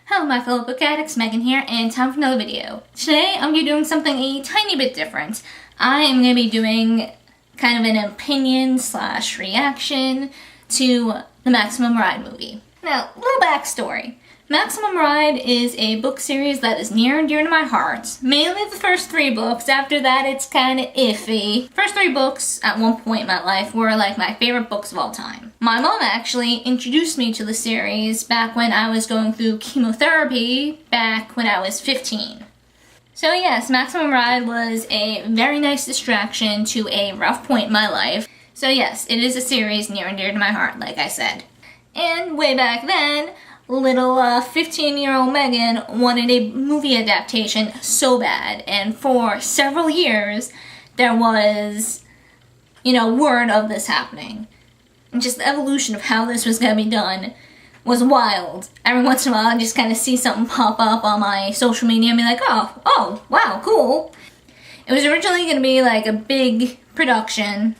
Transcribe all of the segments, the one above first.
Hello my fellow book addicts, Megan here, and time for another video. Today I'm going to be doing something a tiny bit different. I am going to be doing kind of an opinion / reaction to the Maximum Ride movie. Now, little backstory. Maximum Ride is a book series that is near and dear to my heart. Mainly the first 3 books, after that it's kind of iffy. First 3 books at one point in my life were like my favorite books of all time. My mom actually introduced me to the series back when I was going through chemotherapy back when I was 15. So yes, Maximum Ride was a very nice distraction to a rough point in my life. So yes, it is a series near and dear to my heart, like I said. And way back then, little 15-year-old Megan wanted a movie adaptation so bad, and for several years there was, word of this happening. And just the evolution of how this was going to be done was wild. Every once in a while I just kind of see something pop up on my social media and be like, oh, wow, cool. It was originally going to be like a big production,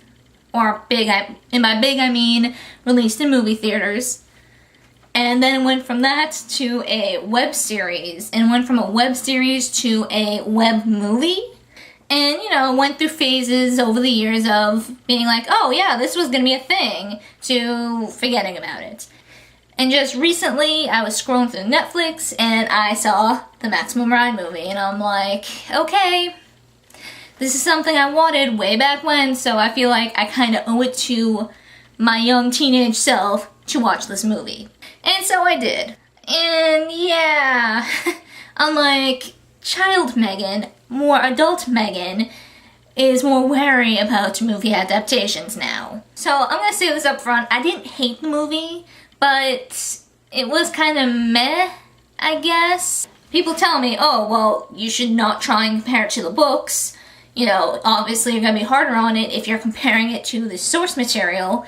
or big, and by big I mean released in movie theaters. And then it went from that to a web series, and went from a web series to a web movie. And, went through phases over the years of being like, oh yeah, this was gonna be a thing, to forgetting about it. And just recently, I was scrolling through Netflix, and I saw the Maximum Ride movie, and I'm like, okay, this is something I wanted way back when, so I feel like I kinda owe it to my young teenage self to watch this movie. And so I did. And yeah, unlike child Megan, more adult Megan is more wary about movie adaptations now. So I'm gonna say this up front, I didn't hate the movie, but it was kind of meh, I guess. People tell me, oh, well, you should not try and compare it to the books. Obviously you're gonna be harder on it if you're comparing it to the source material.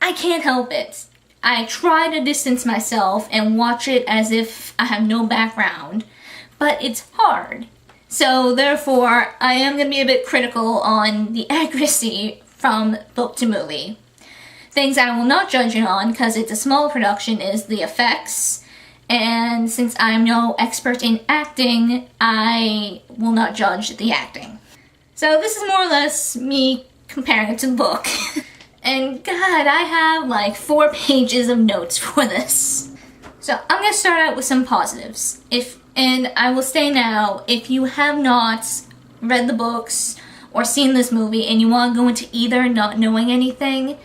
I can't help it. I try to distance myself and watch it as if I have no background, but it's hard. So therefore, I am going to be a bit critical on the accuracy from book to movie. Things I will not judge it on, because it's a small production, is the effects, and since I'm no expert in acting, I will not judge the acting. So this is more or less me comparing it to the book. And God, I have like 4 pages of notes for this. So I'm gonna start out with some positives. And I will say now, if you have not read the books or seen this movie and you want to go into either not knowing anything,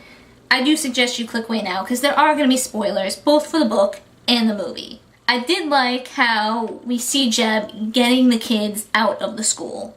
I do suggest you click away now, because there are gonna be spoilers, both for the book and the movie. I did like how we see Jeb getting the kids out of the school.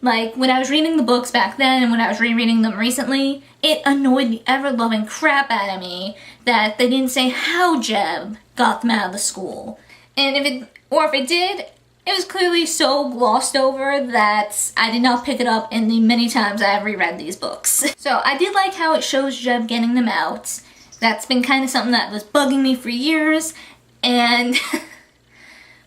Like, when I was reading the books back then and when I was rereading them recently, it annoyed the ever-loving crap out of me that they didn't say how Jeb got them out of the school. And if it did, it was clearly so glossed over that I did not pick it up in the many times I have reread these books. So I did like how it shows Jeb getting them out. That's been kind of something that was bugging me for years, and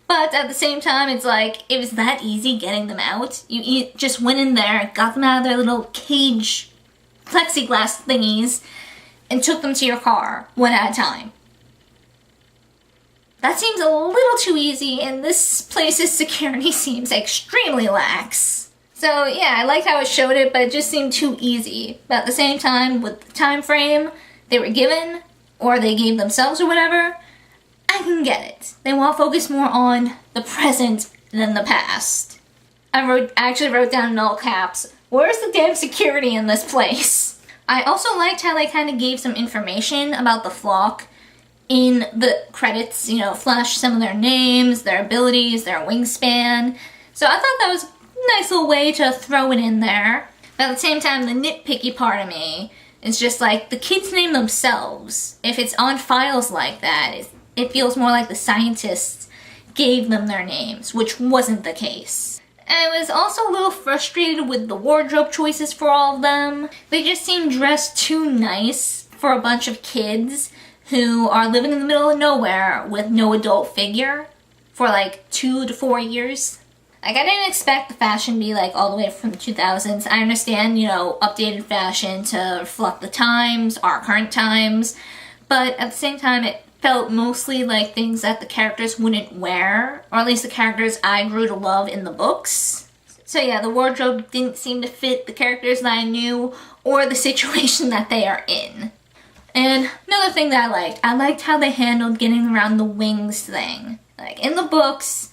but at the same time, it's like, it was that easy getting them out. You just went in there, got them out of their little cage plexiglass thingies, and took them to your car, one at a time. That seems a little too easy, and this place's security seems extremely lax. So yeah, I liked how it showed it, but it just seemed too easy. But at the same time, with the time frame they were given, or they gave themselves or whatever, I can get it. They want to focus more on the present than the past. I actually wrote down in all caps, where's the damn security in this place? I also liked how they kind of gave some information about the flock in the credits, flash some of their names, their abilities, their wingspan. So I thought that was a nice little way to throw it in there. But at the same time, the nitpicky part of me is just like, the kids name themselves. If it's on files like that, it feels more like the scientists gave them their names, which wasn't the case. I was also a little frustrated with the wardrobe choices for all of them. They just seemed dressed too nice for a bunch of kids who are living in the middle of nowhere with no adult figure for like 2 to 4 years. Like, I didn't expect the fashion to be like all the way from the 2000s. I understand, updated fashion to reflect the times, our current times, but at the same time, it felt mostly like things that the characters wouldn't wear, or at least the characters I grew to love in the books. So yeah, the wardrobe didn't seem to fit the characters that I knew or the situation that they are in. And another thing that I liked how they handled getting around the wings thing. Like in the books,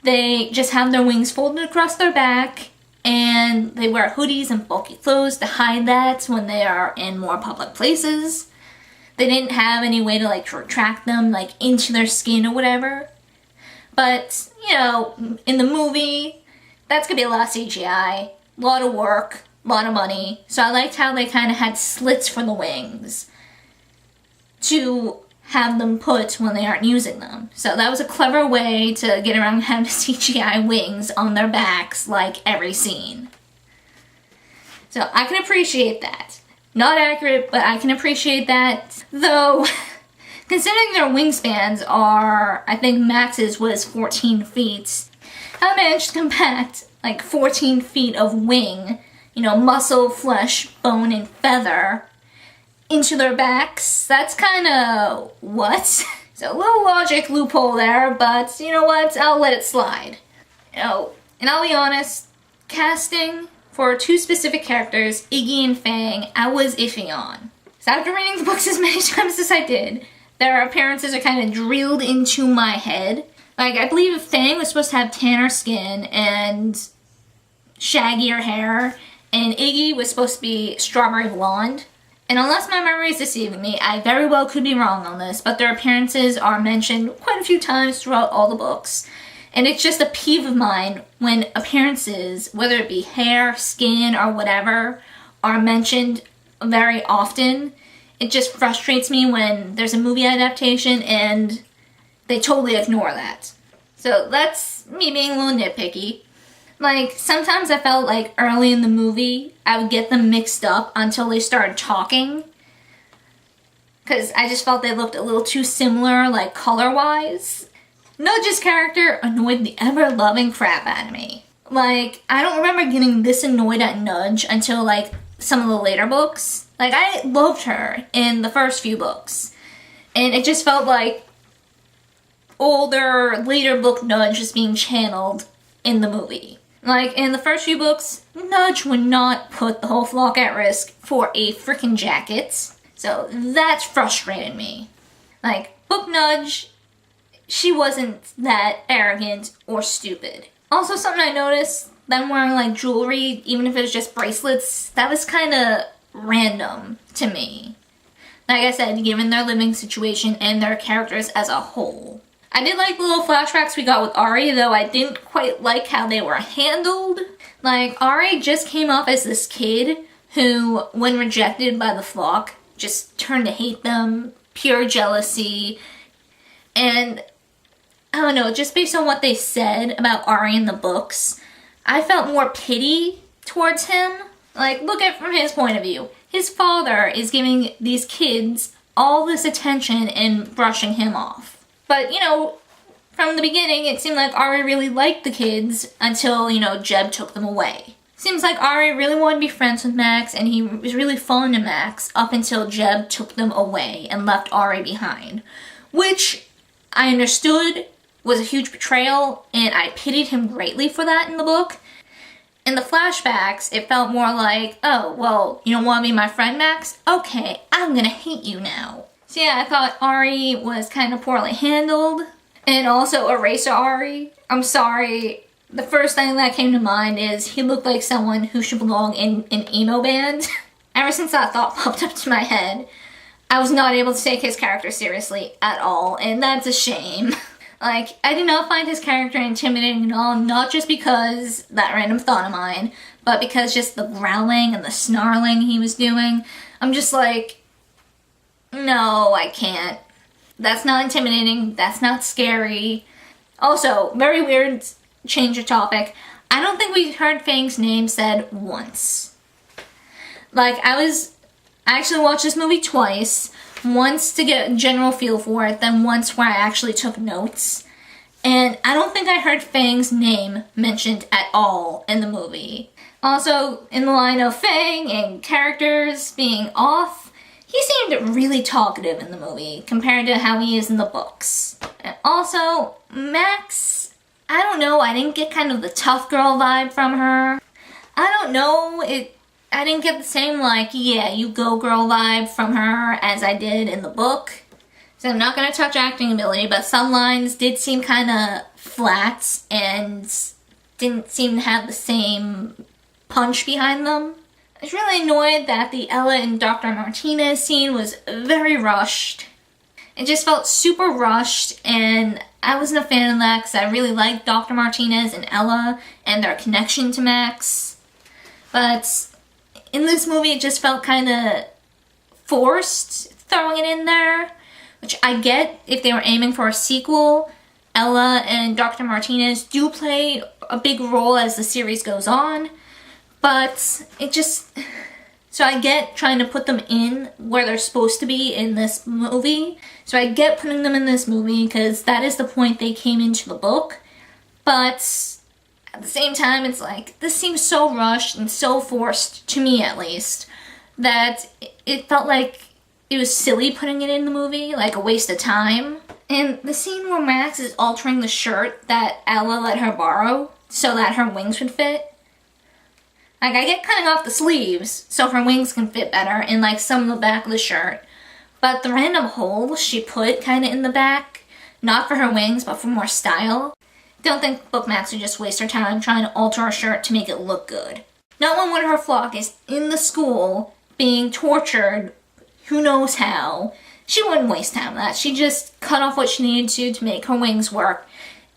they just have their wings folded across their back, and they wear hoodies and bulky clothes to hide that when they are in more public places. They didn't have any way to like retract them like into their skin or whatever. But, you know, in the movie, that's gonna be a lot of CGI, a lot of work, a lot of money. So I liked how they kind of had slits for the wings to have them put when they aren't using them. So that was a clever way to get around having CGI wings on their backs like every scene. So I can appreciate that. Not accurate, but I can appreciate that. Though, considering their wingspans are, I think Max's was 14 feet, how they managed to compact like 14 feet of wing, you know, muscle, flesh, bone, and feather into their backs, that's kind of what? So a little logic loophole there, but you know what, I'll let it slide. You know, and I'll be honest, casting for two specific characters, Iggy and Fang, I was iffy on. So after reading the books as many times as I did, their appearances are kind of drilled into my head. Like, I believe Fang was supposed to have tanner skin and shaggier hair, and Iggy was supposed to be strawberry blonde. And unless my memory is deceiving me, I very well could be wrong on this, but their appearances are mentioned quite a few times throughout all the books. And it's just a peeve of mine when appearances, whether it be hair, skin, or whatever, are mentioned very often. It just frustrates me when there's a movie adaptation and they totally ignore that. So that's me being a little nitpicky. Like, sometimes I felt like early in the movie, I would get them mixed up until they started talking. Because I just felt they looked a little too similar, like, color-wise. Nudge's character annoyed the ever-loving crap out of me. Like, I don't remember getting this annoyed at Nudge until, like, some of the later books. Like, I loved her in the first few books. And it just felt like older, later book Nudge is being channeled in the movie. Like, in the first few books, Nudge would not put the whole flock at risk for a freaking jacket. So that's frustrated me. Like, book Nudge, she wasn't that arrogant or stupid. Also, something I noticed, them wearing like jewelry, even if it was just bracelets, that was kind of random to me. Like I said, given their living situation and their characters as a whole. I did like the little flashbacks we got with Ari, though I didn't quite like how they were handled. Like, Ari just came off as this kid who, when rejected by the flock, just turned to hate them, pure jealousy, and I don't know, just based on what they said about Ari in the books, I felt more pity towards him. Like, look at it from his point of view. His father is giving these kids all this attention and brushing him off. But, you know, from the beginning, it seemed like Ari really liked the kids until, you know, Jeb took them away. Seems like Ari really wanted to be friends with Max, and he was really fond of Max up until Jeb took them away and left Ari behind. Which I understood was a huge betrayal, and I pitied him greatly for that in the book. In the flashbacks, it felt more like, oh, well, you don't want to be my friend, Max? Okay, I'm gonna hate you now. So yeah, I thought Ari was kind of poorly handled. And also Eraser Ari. I'm sorry, the first thing that came to mind is he looked like someone who should belong in an emo band. Ever since that thought popped up to my head, I was not able to take his character seriously at all, and that's a shame. Like, I did not find his character intimidating at all, not just because that random thought of mine, but because just the growling and the snarling he was doing. I'm just like, no, I can't. That's not intimidating, that's not scary. Also, very weird change of topic. I don't think we heard Fang's name said once. Like, I actually watched this movie twice. Once to get a general feel for it, then once where I actually took notes. And I don't think I heard Fang's name mentioned at all in the movie. Also, in the line of Fang and characters being off, he seemed really talkative in the movie compared to how he is in the books. And also, Max, I don't know, I didn't get kind of the tough girl vibe from her. I don't know, I didn't get the same, like, yeah, you go girl vibe from her as I did in the book. So I'm not going to touch acting ability, but some lines did seem kind of flat and didn't seem to have the same punch behind them. I was really annoyed that the Ella and Dr. Martinez scene was very rushed. It just felt super rushed, and I wasn't a fan of that because I really liked Dr. Martinez and Ella and their connection to Max. But in this movie, it just felt kind of forced throwing it in there, which I get if they were aiming for a sequel. Ella and Dr. Martinez do play a big role as the series goes on, but it just... So I get trying to put them in where they're supposed to be in this movie. So I get putting them in this movie because that is the point they came into the book. But at the same time, it's like, this seems so rushed and so forced, to me at least, that it felt like it was silly putting it in the movie, like a waste of time. And the scene where Max is altering the shirt that Ella let her borrow so that her wings would fit. Like, I get cutting off the sleeves so her wings can fit better in, like, some of the back of the shirt. But the random holes she put kind of in the back, not for her wings, but for more style. Don't think Book Max would just waste her time trying to alter a shirt to make it look good. Not when one of her flock is in the school being tortured, who knows how. She wouldn't waste time on that. She just cut off what she needed to make her wings work,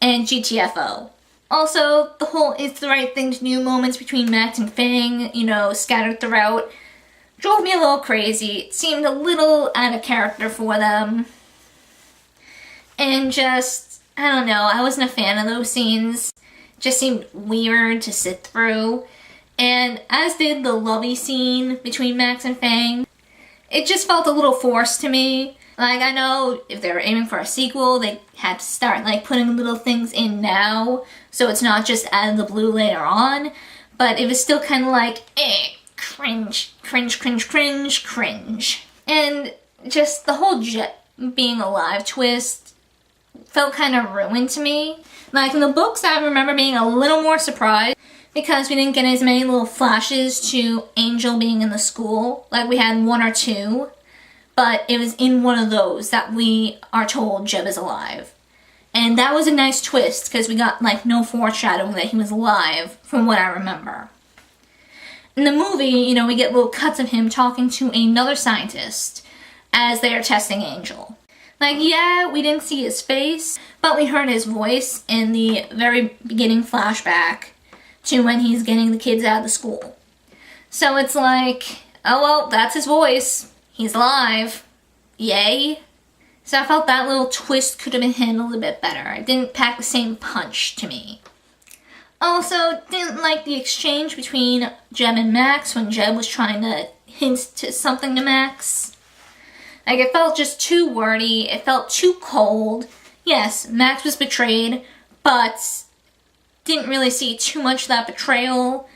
and GTFO. Also, the whole it's the right thing to do moments between Max and Fang, you know, scattered throughout, drove me a little crazy. It seemed a little out of character for them. And just, I don't know, I wasn't a fan of those scenes. It just seemed weird to sit through. And as did the lovey scene between Max and Fang. It just felt a little forced to me. Like, I know if they were aiming for a sequel, they had to start, like, putting little things in now, so it's not just out of the blue later on. But it was still kind of like, cringe, cringe, cringe, cringe, cringe. And just the whole Jet being alive twist felt kind of ruined to me. Like, in the books, I remember being a little more surprised because we didn't get as many little flashes to Angel being in the school. Like, we had one or two. But it was in one of those that we are told Jeb is alive. And that was a nice twist because we got, like, no foreshadowing that he was alive from what I remember. In the movie, you know, we get little cuts of him talking to another scientist as they are testing Angel. Like, yeah, we didn't see his face, but we heard his voice in the very beginning flashback to when he's getting the kids out of the school. So it's like, oh well, that's his voice. He's alive. Yay. So I felt that little twist could have been handled a bit better. It didn't pack the same punch to me. Also, didn't like the exchange between Jeb and Max when Jeb was trying to hint to something to Max. Like, it felt just too wordy. It felt too cold. Yes, Max was betrayed, but didn't really see too much of that betrayal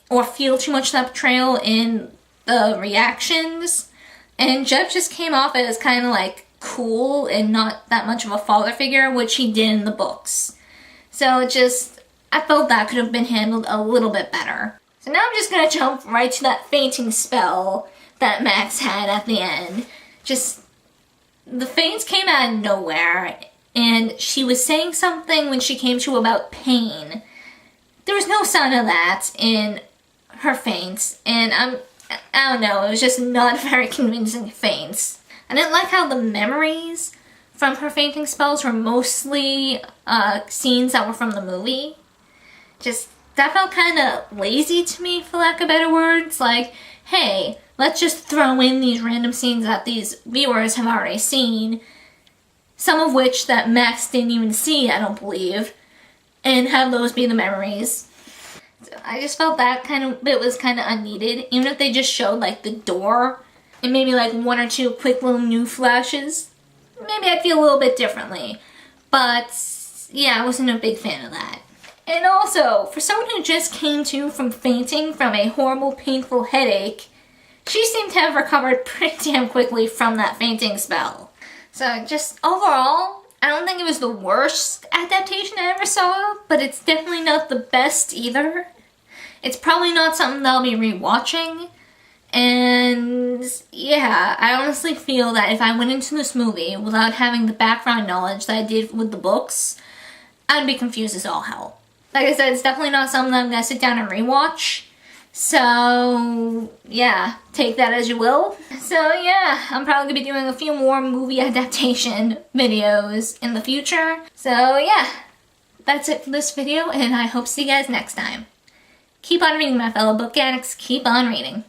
or feel too much of that betrayal in the reactions. And Jeb just came off as kind of like cool and not that much of a father figure, which he did in the books. So it just, I felt that could have been handled a little bit better. So now I'm just going to jump right to that fainting spell that Max had at the end. Just, the faints came out of nowhere, and she was saying something when she came to about pain. There was no sign of that in her faints, and I don't know, it was just not very convincing faints. I didn't like how the memories from her fainting spells were mostly scenes that were from the movie. Just, that felt kind of lazy to me, for lack of better words. Like, hey, let's just throw in these random scenes that these viewers have already seen, some of which that Max didn't even see, I don't believe, and have those be the memories. I just felt that kind of bit was kind of unneeded. Even if they just showed, like, the door and maybe, like, one or two quick little new flashes, maybe I'd feel a little bit differently. But, yeah, I wasn't a big fan of that. And also, for someone who just came to from fainting from a horrible, painful headache, she seemed to have recovered pretty damn quickly from that fainting spell. So just overall, I don't think it was the worst adaptation I ever saw, but it's definitely not the best either. It's probably not something that I'll be rewatching. And yeah, I honestly feel that if I went into this movie without having the background knowledge that I did with the books, I'd be confused as all hell. Like I said, it's definitely not something that I'm gonna sit down and rewatch. So yeah, take that as you will. So yeah, I'm probably gonna be doing a few more movie adaptation videos in the future. So yeah, that's it for this video, and I hope to see you guys next time. Keep on reading, my fellow book addicts. Keep on reading.